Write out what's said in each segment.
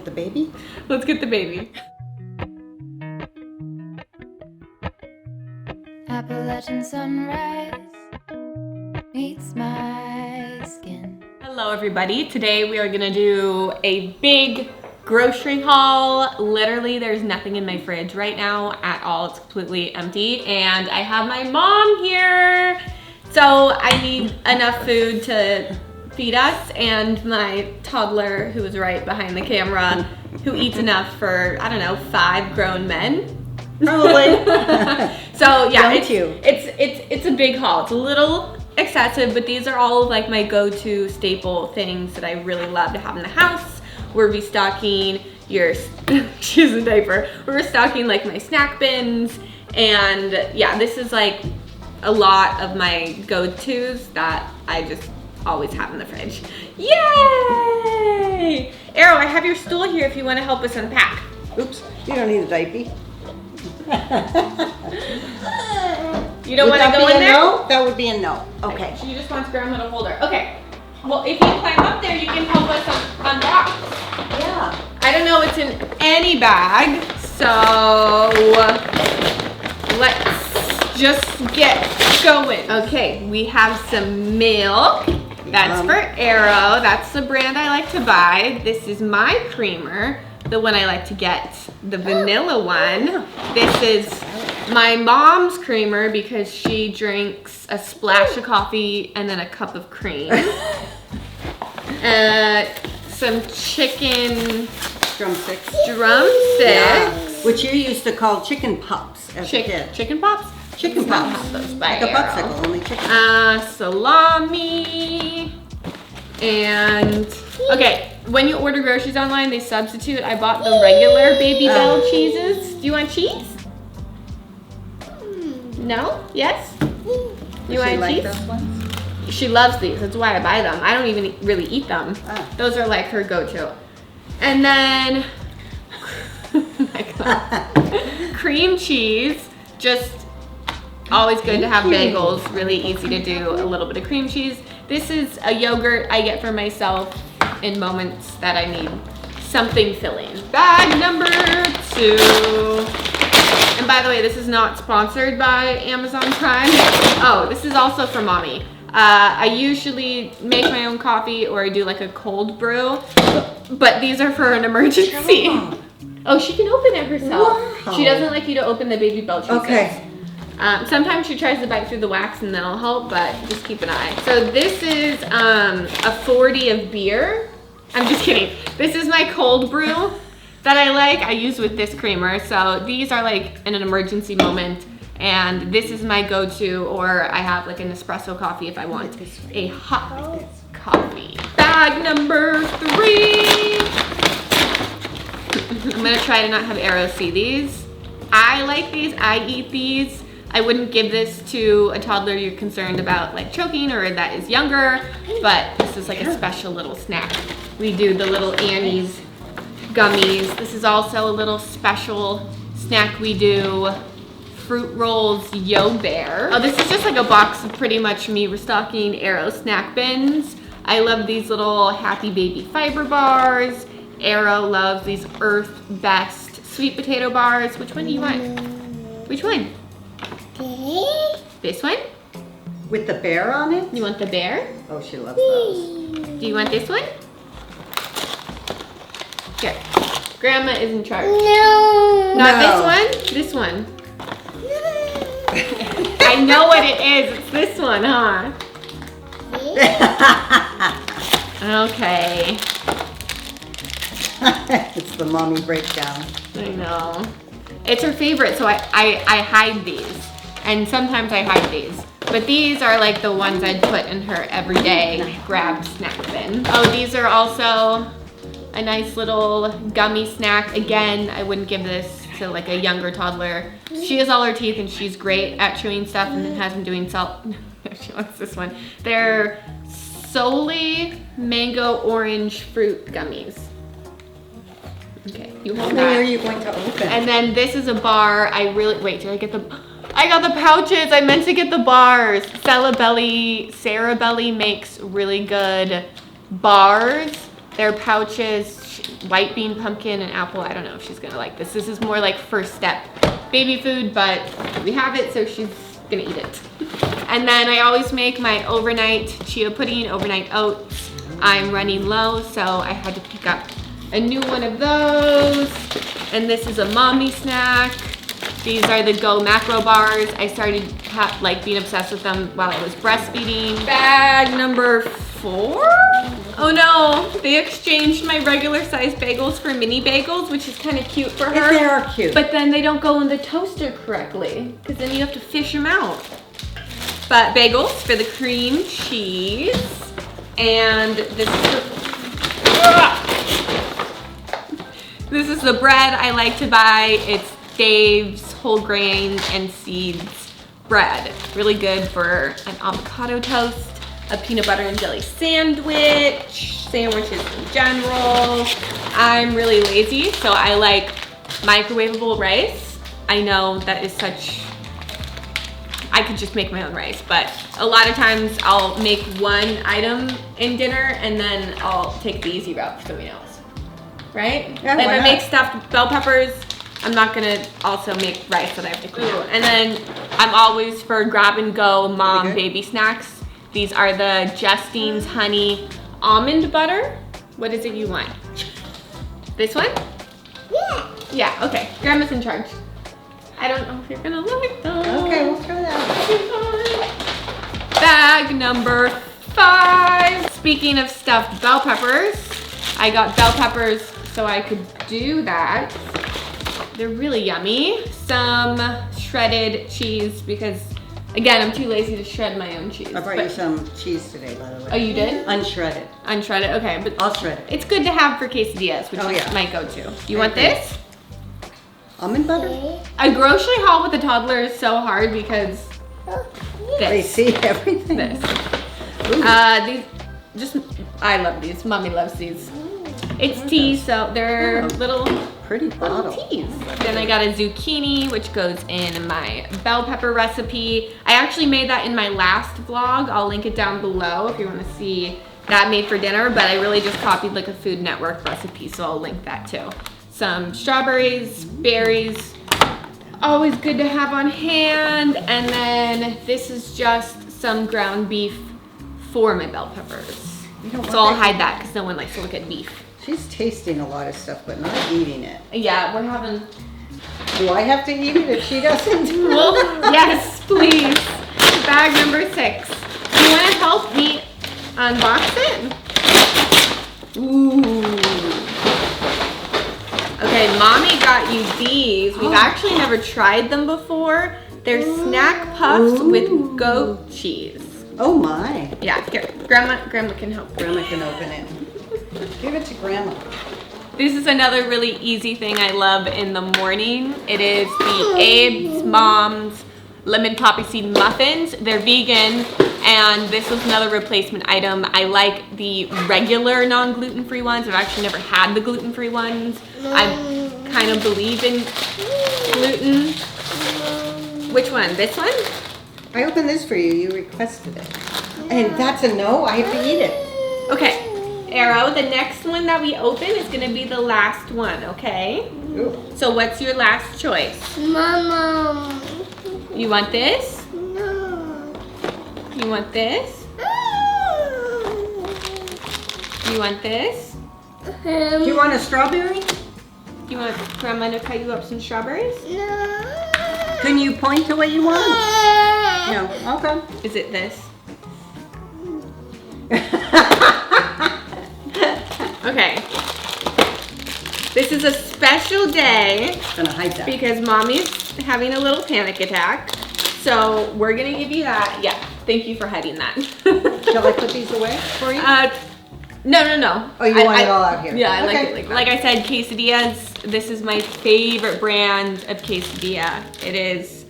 the baby? Let's get the baby. Appalachian sunrise meets my skin. Hello everybody. Today we are gonna do a big grocery haul. Literally there's nothing in my fridge right now at all. It's completely empty and I have my mom here. So I need enough food to feed us and my toddler who is right behind the camera who eats enough for, I don't know, 5 grown men. Probably. So yeah, Don't you? it's a big haul. It's a little excessive, but these are all of like my go-to staple things that I really love to have in the house. We're restocking your, she's a diaper. We're restocking like my snack bins, and yeah, this is like a lot of my go-tos that I just always have in the fridge. Yay! Arrow, I have your stool here if you want to help us unpack. Oops, you don't need a diaper. You don't want to go in there? No? That would be a no. Okay. She just wants Grandma to hold her. Okay. Well, if you climb up there, you can help us unbox. Yeah. I don't know what's in any bag, so let's just get going. Okay, we have some milk. That's for Arrow. That's the brand I like to buy. This is my creamer, the one I like to get, the vanilla one. This is my mom's creamer because she drinks a splash of coffee and then a cup of cream. Some chicken Drumsticks. drumsticks. Which you used to call chicken pops as a kid. Chicken pops? Chicken Let's not pops. have those by Like a Arrow. popsicle, only chicken. Salami. And, okay, when you order groceries online, they substitute. I bought the regular Babybel cheeses. Do you want cheese? No? Yes? You Does she want like cheese? those ones? She loves these. That's why I buy them. I don't even really eat them. Oh. Those are like her go-to. And then, oh my God. Cream cheese. Just always good to have bagels. Really easy to do. A little bit of cream cheese. This is a yogurt I get for myself in moments that I need something filling. Bag number 2. And by the way, this is not sponsored by Amazon Prime. Oh, this is also for mommy. I usually make my own coffee or I do like a cold brew, but these are for an emergency. Oh, she can open it herself. Wow. She doesn't like you to open the Babybel Cheeses. Okay. Sometimes she tries to bite through the wax and that'll help, but just keep an eye. So this is a 40 of beer. I'm just kidding. This is my cold brew that I like. I use with this creamer. So these are like in an emergency moment. And this is my go-to, or I have like an espresso coffee if I want a hot coffee. Bag number 3. I'm gonna try to not have Arrow see these. I like these, I eat these. I wouldn't give this to a toddler you're concerned about like choking or that is younger, but this is like a special little snack. We do the little Annie's gummies. This is also a little special snack we do. Fruit Rolls Yo Bear. Oh, this is just like a box of pretty much me restocking Arrow snack bins. I love these little Happy Baby fiber bars. Arrow loves these Earth Best sweet potato bars. Which one do you want? Which one? This one? With the bear on it? You want the bear? Oh, she loves those. Do you want this one? Here. Grandma is in charge. No. Not No. this one? This one. I know what it is. It's this one, huh? Okay. It's the mommy breakdown. I know. It's her favorite, so I hide these. And sometimes I hide these. But these are like the ones I'd put in her everyday grab snack bin. Oh, these are also a nice little gummy snack. Again, I wouldn't give this to like a younger toddler. She has all her teeth and she's great at chewing stuff and has been doing salt. She wants this one. They're solely mango orange fruit gummies. Okay, you hold How many are that. you going to open? And then this is a bar. Wait, did I get the, I got the pouches. I meant to get the bars. Sarah Belly makes really good bars. Their pouches, white bean, pumpkin, and apple. I don't know if she's gonna like this. This is more like first step baby food, but we have it, so she's gonna eat it. And then I always make my overnight chia pudding, overnight oats. I'm running low, so I had to pick up a new one of those. And this is a mommy snack. These are the Go Macro bars. I started being obsessed with them while I was breastfeeding. Bag number 4. Oh no, they exchanged my regular size bagels for mini bagels, which is kind of cute for her. They are cute. But then they don't go in the toaster correctly, because then you have to fish them out. But bagels for the cream cheese. And this is the bread I like to buy. It's Dave's whole grain and seeds bread. Really good for an avocado toast, a peanut butter and jelly sandwich, sandwiches in general. I'm really lazy, so I like microwavable rice. I know that is I could just make my own rice, but a lot of times I'll make one item in dinner and then I'll take the easy route for something else, right? Yeah, if why I not? make stuffed bell peppers, I'm not gonna also make rice that I have to clean out. And then I'm always for grab and go mom baby snacks. These are the Justine's Honey Almond Butter. What is it you want? This one? Yeah. Yeah, okay. Grandma's in charge. I don't know if you're gonna like them. Okay, we'll try that. Bag number 5. Speaking of stuffed bell peppers, I got bell peppers so I could do that. They're really yummy. Some shredded cheese because, again, I'm too lazy to shred my own cheese. I brought you some cheese today, by the way. Oh, you did? Unshredded. Unshredded, okay. But I'll shred it. it's good to have for quesadillas, which is my go-to. You want this? Almond butter? A grocery haul with a toddler is so hard because They this. see everything. This. I love these. Mommy loves these. It's tea, so they're little Pretty bottle. teas. Then I got a zucchini, which goes in my bell pepper recipe. I actually made that in my last vlog. I'll link it down below if you want to see that made for dinner, but I really just copied like a Food Network recipe, so I'll link that too. Some strawberries, berries, always good to have on hand. And then this is just some ground beef for my bell peppers. So I'll hide that because no one likes to look at beef. She's tasting a lot of stuff, but not eating it. Yeah, we're having... Do I have to eat it if she doesn't? Well, yes, please. Bag number 6. Do you want to help me unbox it? Ooh. Okay, Mommy got you these. We've actually never tried them before. They're snack puffs with goat cheese. Oh my. Yeah, here, Grandma can help. Grandma can open it. Give it to Grandma. This is another really easy thing I love in the morning. It is the Abe's Mom's Lemon Poppy Seed Muffins. They're vegan, and this was another replacement item. I like the regular non-gluten-free ones. I've actually never had the gluten-free ones. I kind of believe in gluten. Which one? This one? I opened this for you. You requested it. And that's a no? I have to eat it. Okay. Arrow, the next one that we open is gonna be the last one, okay? Ooh. So what's your last choice? Mama. You want this? No. You want this? You want this? Do you want a strawberry? You want Grandma to cut you up some strawberries? No. Can you point to what you want? No. Okay. Is it this? Okay. This is a special day Gonna hide that. because Mommy's having a little panic attack. So we're gonna give you that. Yeah, thank you for hiding that. Shall I put these away for you? No. Oh, you want it all out here? Yeah, I like Okay. it like that. Like I said, quesadillas, this is my favorite brand of quesadilla. It is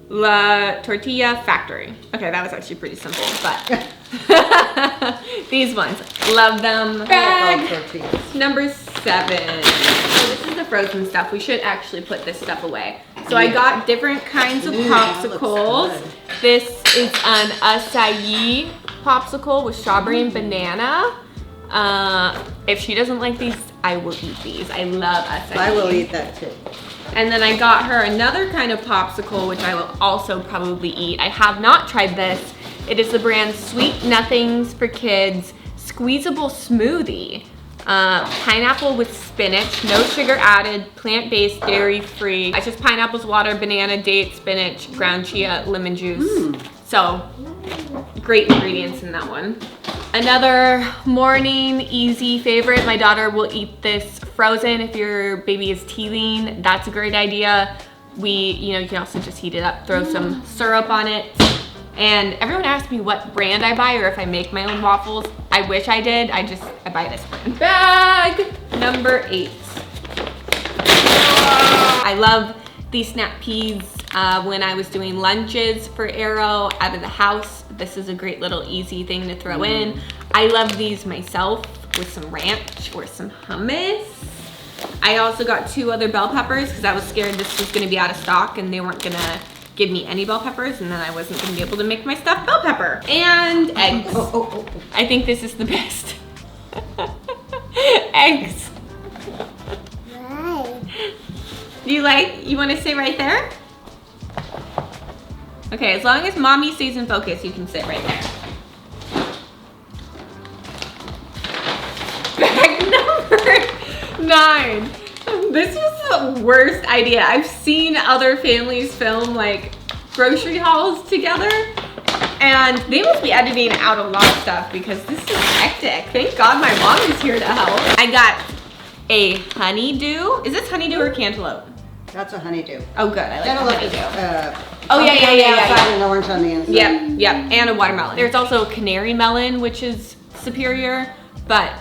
La Tortilla Factory. Okay, that was actually pretty simple, but these ones, love them. I like all Bag tortillas. number 7. So this is the frozen stuff. We should actually put this stuff away. So I got different kinds of Ooh, that looks popsicles. good. This is an acai popsicle with strawberry and banana. If she doesn't like these, I will eat these. I love acai. I will eat that too. And then I got her another kind of popsicle, which I will also probably eat. I have not tried this. It is the brand Sweet Nothings for Kids Squeezable Smoothie. Pineapple with spinach, no sugar added, plant-based, dairy-free. It's just pineapples, water, banana, date, spinach, ground chia, lemon juice. So, great ingredients in that one. Another morning easy favorite, my daughter will eat this frozen if your baby is teething. That's a great idea. You can also just heat it up, throw some syrup on it. And everyone asks me what brand I buy or if I make my own waffles. I wish I did. I buy this brand. Bag number 8. I love these snap peas when I was doing lunches for Arrow out of the house. This is a great little easy thing to throw in. I love these myself with some ranch or some hummus. I also got 2 other bell peppers because I was scared this was gonna be out of stock and they weren't gonna give me any bell peppers and then I wasn't gonna be able to make my stuffed bell pepper. And eggs. I think this is the best. Eggs. Right. You wanna sit right there? Okay, as long as mommy stays in focus, you can sit right there. Bag number 9. This was the worst idea. I've seen other families film like grocery hauls together and they must be editing out a lot of stuff because this is hectic. Thank God my mom is here to help. I got a honeydew. Is this honeydew or cantaloupe? That's a honeydew. Oh good, I like the honeydew. Pumpkin on the outside yeah. and orange on the inside. Yep, and a watermelon. There's also canary melon, which is superior, but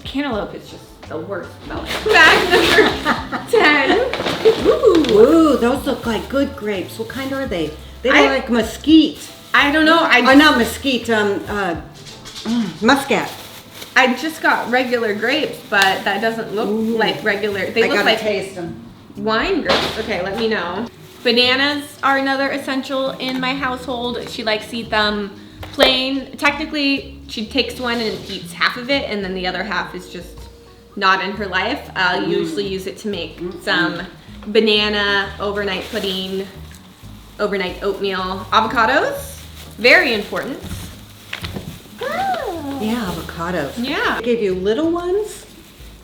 cantaloupe is just the worst melon. Bag number 10. Ooh, those look like good grapes. What kind are they? They look like mesquite. I don't know. Not mesquite, muscat. I just got regular grapes, but that doesn't look like regular. They look like taste them. wine grapes. Okay, let me know. Bananas are another essential in my household. She likes to eat them plain. Technically, she takes one and eats half of it, and then the other half is just not in her life. I'll usually use it to make some banana overnight pudding, overnight oatmeal. Avocados, very important. Yeah, avocados. Yeah. They gave you little ones.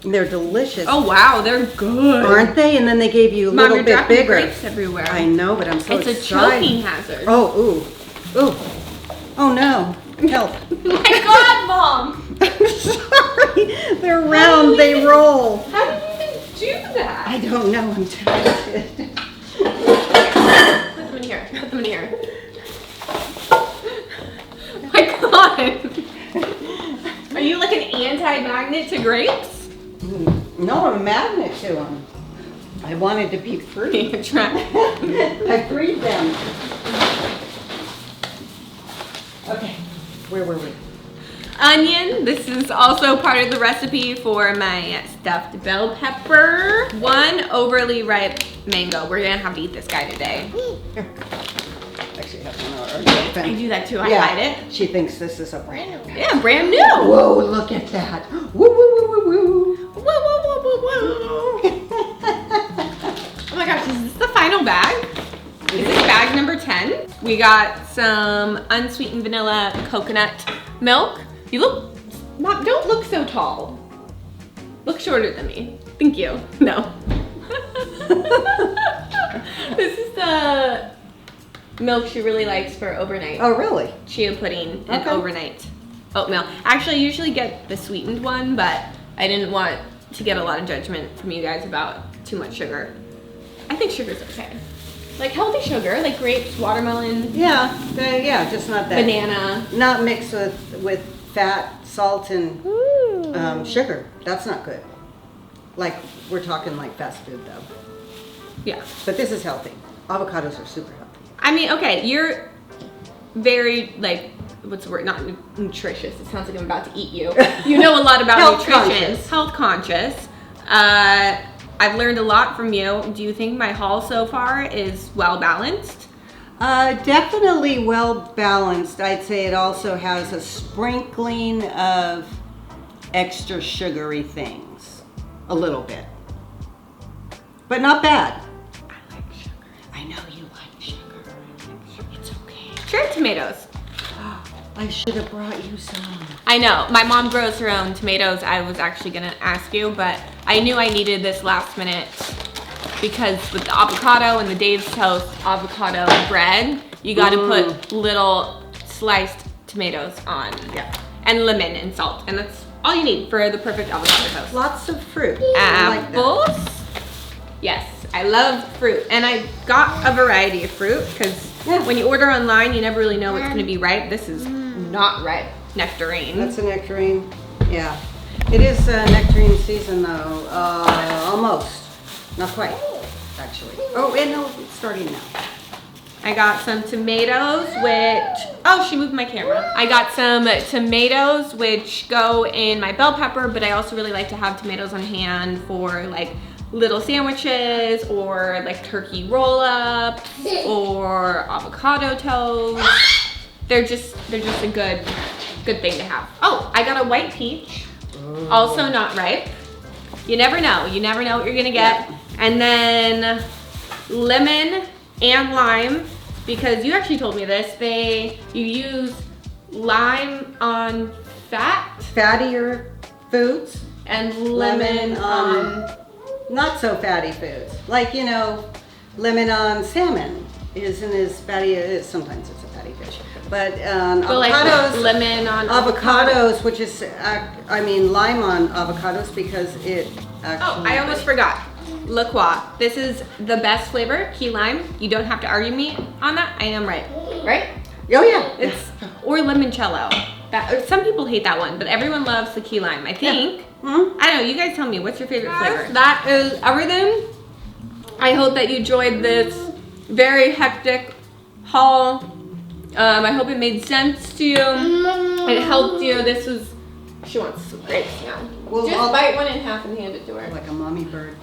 And they're delicious. Oh wow, they're good. Aren't they? And then they gave you a Mom, little you're bit dropping bigger. grapes everywhere. I know, but I'm so It's excited. a choking hazard. Oh, ooh. Oh no. Help. My God, Mom. I'm sorry. They're round, they roll. How did you even do that? I don't know, I'm tired. Put them in here. Put them in here. My God. Are you like an anti-magnet to grapes? No, I'm a magnet to them. I wanted to be free. I freed them. Okay, where were we? Onion. This is also part of the recipe for my stuffed bell pepper. 1 overly ripe mango. We're gonna have to eat this guy today. Actually, I have one already open. I do that too. I hide it. She thinks this is a brand new. Yeah, brand new. Whoa, look at that. Woo, woo, woo, woo, woo. Whoa, whoa, whoa, whoa, whoa. Oh my gosh, is this the final bag? Is this bag number 10? We got some unsweetened vanilla coconut milk. You look, Mom, don't look so tall. Look shorter than me. Thank you. No. This is the milk she really likes for overnight. Oh, really? Chia pudding and Okay. overnight oatmeal. Actually, I usually get the sweetened one, but I didn't want to get a lot of judgment from you guys about too much sugar. I think sugar's okay. Like healthy sugar, like grapes, watermelon, Yeah, just not that. banana. Not mixed with fat, salt, and sugar. That's not good. Like, we're talking like fast food though. Yeah. But this is healthy. Avocados are super healthy. I mean, okay, you're very, like, what's the word? Not nutritious. It sounds like I'm about to eat you. You know a lot about Health nutrition. conscious. Health conscious. I've learned a lot from you. Do you think my haul so far is well balanced? Definitely well balanced. I'd say it also has a sprinkling of extra sugary things. A little bit. But not bad. I like sugar. I know you like sugar. It's okay. Sure, tomatoes. I should have brought you some. I know, my mom grows her own tomatoes. I was actually gonna ask you, but I knew I needed this last minute because with the avocado and the Dave's Toast avocado bread, you gotta put little sliced tomatoes on. Yeah. And lemon and salt, and that's all you need for the perfect avocado toast. Lots of fruit. I like that. Apples. Yes, I love fruit, and I got a variety of fruit because when you order online, you never really know what's gonna be ripe. This is not ripe. Nectarine. That's a nectarine. Yeah. It is nectarine season though. Almost. Not quite, actually. Oh, and no, it's starting now. I got some tomatoes, which, oh, she moved my camera. I got some tomatoes, which go in my bell pepper, but I also really like to have tomatoes on hand for like little sandwiches or like turkey roll-ups or avocado toast. They're just a good thing to have. Oh, I got a white peach, also not ripe. You never know. You never know what you're gonna get. Yeah. And then lemon and lime, because you actually told me this. You use lime on fat Fattier foods. and lemon on. Not so fatty foods. Like, you know, lemon on salmon isn't as fatty as sometimes it's a fatty fish. But So like avocados, lemon on avocados, which is, I mean, lime on avocados because it actually. Oh, I almost forgot. La Croix. This is the best flavor, key lime. You don't have to argue me on that. I am right. Right? Oh yeah. It's or limoncello. That some people hate that one, but everyone loves the key lime. I think. Mhm. I don't know. You guys tell me. What's your favorite flavor? That is everything. I hope that you enjoyed this very hectic haul. I hope it made sense to you. It helped you. This was. She wants some grapes now. Well, Just I'll- bite one in half and hand it to her. Like a mommy bird.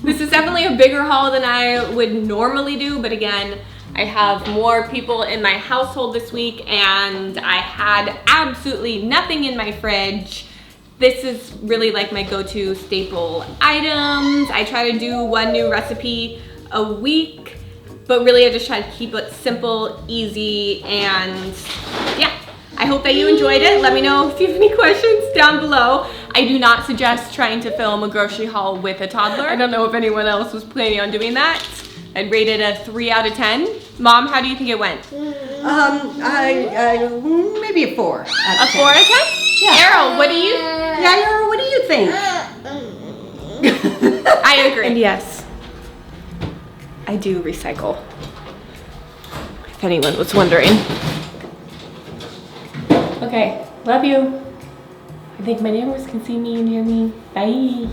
This is definitely a bigger haul than I would normally do, but again, I have more people in my household this week and I had absolutely nothing in my fridge. This is really like my go-to staple items. I try to do one new recipe a week, but really I just try to keep it simple, easy, and yeah. I hope that you enjoyed it. Let me know if you have any questions down below. I do not suggest trying to film a grocery haul with a toddler. I don't know if anyone else was planning on doing that. I'd rate it a 3 out of 10. Mom, how do you think it went? I maybe a 4. A 4 out of 10? Yeah. Errol, what do you? Yeah, Yara, what do you think? I agree. And yes, I do recycle. If anyone was wondering. Okay, love you. I think my neighbors can see me and hear me. Bye.